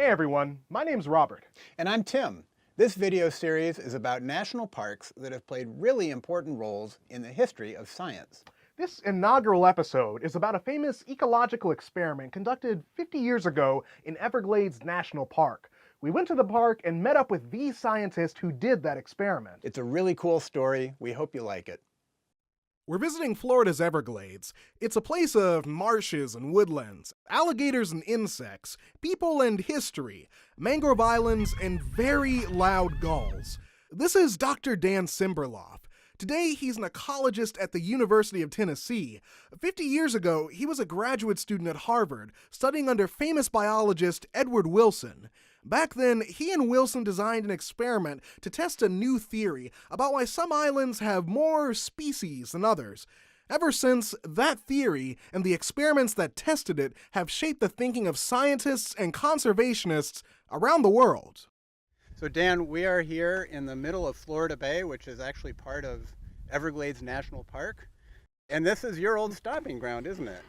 Hey everyone, my name's Robert. And I'm Tim. This video series is about national parks that have played really important roles in the history of science. This inaugural episode is about a famous ecological experiment conducted 50 years ago in Everglades National Park. We went to the park and met up with the scientist who did that experiment. It's a really cool story. We hope you like it. We're visiting Florida's Everglades. It's a place of marshes and woodlands, alligators and insects, people and history, mangrove islands, and very loud gulls. This is Dr. Dan Simberloff. Today, he's an ecologist at the University of Tennessee. 50 years ago, he was a graduate student at Harvard, studying under famous biologist Edward Wilson. Back then, he and Wilson designed an experiment to test a new theory about why some islands have more species than others. Ever since, that theory and the experiments that tested it have shaped the thinking of scientists and conservationists around the world. So Dan, we are here in the middle of Florida Bay, which is actually part of Everglades National Park. And this is your old stomping ground, isn't it?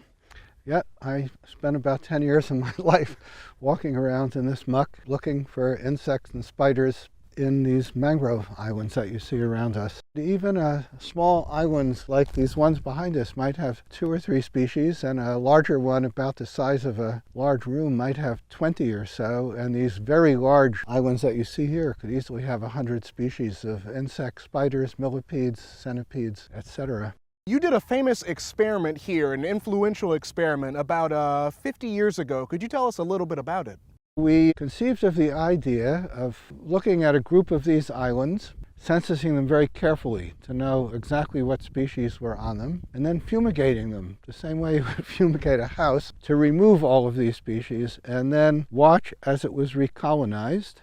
Yeah, I spent about 10 years of my life walking around in this muck looking for insects and spiders in these mangrove islands that you see around us. Even small islands like these ones behind us might have 2 or 3 species, and a larger one about the size of a large room might have 20 or so, and these very large islands that you see here could easily have 100 species of insects, spiders, millipedes, centipedes, etc. You did a famous experiment here, an influential experiment, about 50 years ago. Could you tell us a little bit about it? We conceived of the idea of looking at a group of these islands, censusing them very carefully to know exactly what species were on them, and then fumigating them the same way you would fumigate a house to remove all of these species, and then watch as it was recolonized,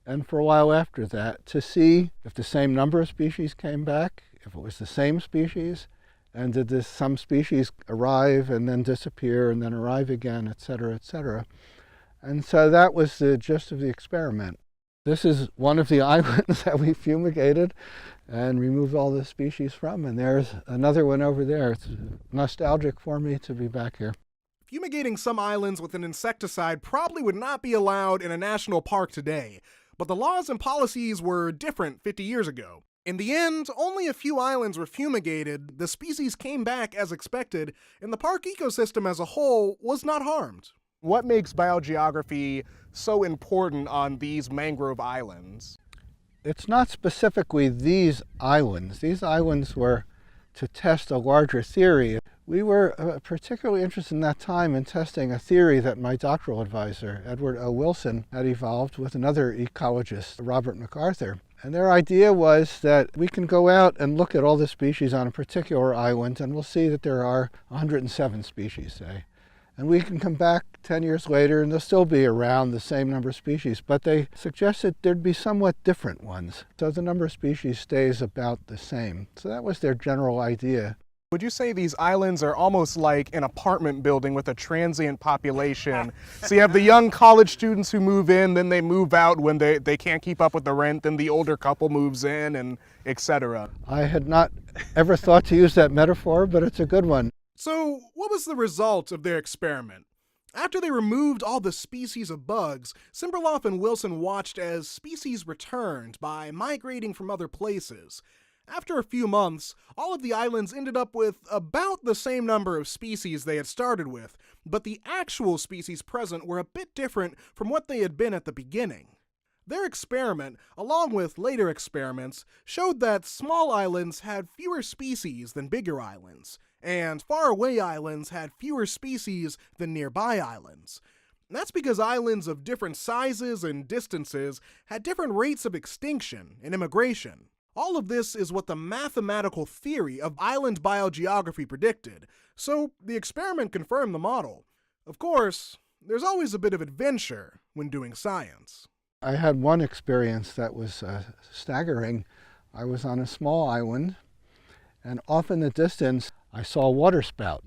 and for a while after that to see if the same number of species came back, if it was the same species, and did some species arrive and then disappear and then arrive again, etc., etc. And so that was the gist of the experiment. This is one of the islands that we fumigated and removed all the species from, and there's another one over there. It's nostalgic for me to be back here. Fumigating some islands with an insecticide probably would not be allowed in a national park today, but the laws and policies were different 50 years ago. In the end, only a few islands were fumigated, the species came back as expected, and the park ecosystem as a whole was not harmed. What makes biogeography so important on these mangrove islands? It's not specifically these islands. These islands were to test a larger theory. We were particularly interested in that time in testing a theory that my doctoral advisor, Edward O. Wilson, had evolved with another ecologist, Robert MacArthur. And their idea was that we can go out and look at all the species on a particular island, and we'll see that there are 107 species, say. And we can come back 10 years later and there'll still be around the same number of species, but they suggested there'd be somewhat different ones. So the number of species stays about the same. So that was their general idea. Would you say these islands are almost like an apartment building with a transient population? So you have the young college students who move in, then they move out when they can't keep up with the rent, then the older couple moves in, and etc. I had not ever thought to use that metaphor, but it's a good one. So what was the result of their experiment? After they removed all the species of bugs, Simberloff and Wilson watched as species returned by migrating from other places. After a few months, all of the islands ended up with about the same number of species they had started with, but the actual species present were a bit different from what they had been at the beginning. Their experiment, along with later experiments, showed that small islands had fewer species than bigger islands, and faraway islands had fewer species than nearby islands. That's because islands of different sizes and distances had different rates of extinction and immigration. All of this is what the mathematical theory of island biogeography predicted, so the experiment confirmed the model. Of course, there's always a bit of adventure when doing science. I had one experience that was staggering. I was on a small island, and off in the distance, I saw a water spout.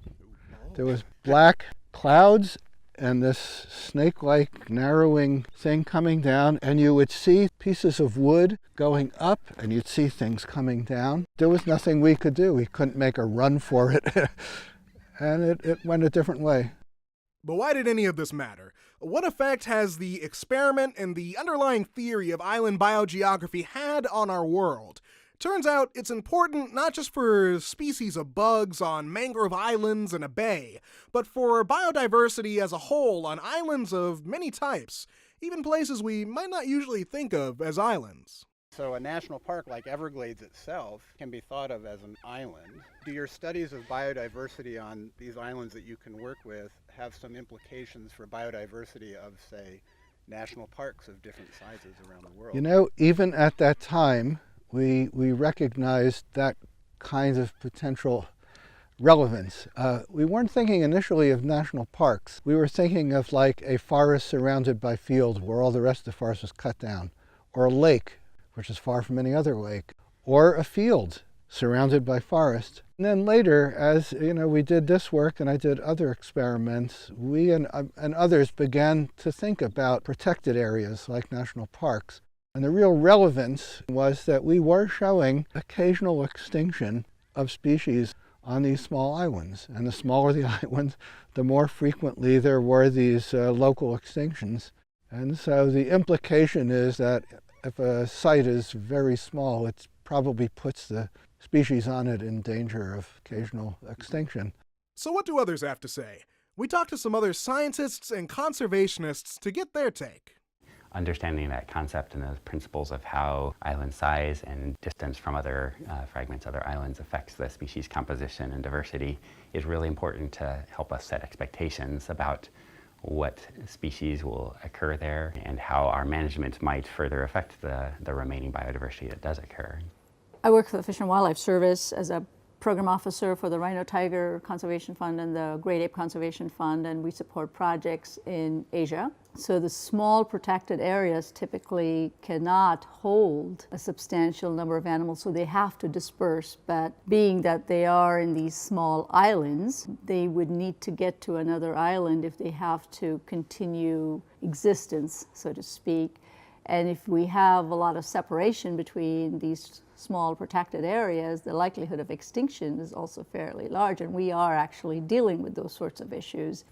There was black clouds and this snake-like narrowing thing coming down, and you would see pieces of wood going up and you'd see things coming down. There was nothing we could do. We couldn't make a run for it. And it went a different way. But why did any of this matter? What effect has the experiment and the underlying theory of island biogeography had on our world? Turns out it's important not just for species of bugs on mangrove islands and a bay, but for biodiversity as a whole on islands of many types, even places we might not usually think of as islands. So a national park like Everglades itself can be thought of as an island. Do your studies of biodiversity on these islands that you can work with have some implications for biodiversity of, say, national parks of different sizes around the world? You know, even at that time, we recognized that kind of potential relevance. We weren't thinking initially of national parks. We were thinking of like a forest surrounded by fields where all the rest of the forest was cut down, or a lake, which is far from any other lake, or a field surrounded by forest. And then later, as you know, we did this work and I did other experiments, we and others began to think about protected areas like national parks. And the real relevance was that we were showing occasional extinction of species on these small islands. And the smaller the island, the more frequently there were these local extinctions. And so the implication is that if a site is very small, it probably puts the species on it in danger of occasional extinction. So what do others have to say? We talked to some other scientists and conservationists to get their take. Understanding that concept and the principles of how island size and distance from other fragments, other islands affects the species composition and diversity is really important to help us set expectations about what species will occur there and how our management might further affect the remaining biodiversity that does occur. I work for the Fish and Wildlife Service as a program officer for the Rhino Tiger Conservation Fund and the Great Ape Conservation Fund, and we support projects in Asia. So the small protected areas typically cannot hold a substantial number of animals, so they have to disperse. But being that they are in these small islands, they would need to get to another island if they have to continue existence, so to speak. And if we have a lot of separation between these small protected areas, the likelihood of extinction is also fairly large, and we are actually dealing with those sorts of issues.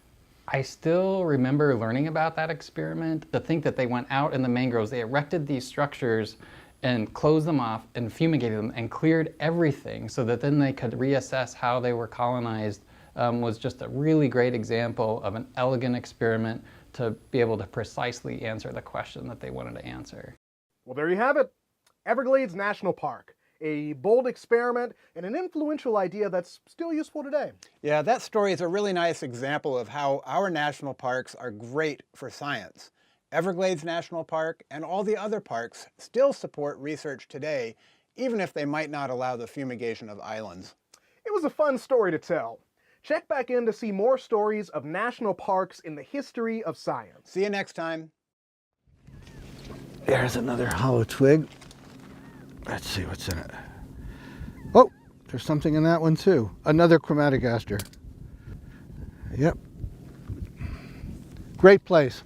I still remember learning about that experiment. To think that they went out in the mangroves, they erected these structures and closed them off and fumigated them and cleared everything so that then they could reassess how they were colonized was just a really great example of an elegant experiment to be able to precisely answer the question that they wanted to answer. Well, there you have it. Everglades National Park. A bold experiment and an influential idea that's still useful today. Yeah, that story is a really nice example of how our national parks are great for science. Everglades National Park and all the other parks still support research today, even if they might not allow the fumigation of islands. It was a fun story to tell. Check back in to see more stories of national parks in the history of science. See you next time. There's another hollow twig. Let's see what's in it. Oh, there's something in that one too. Another chromatic aster. Yep. Great place.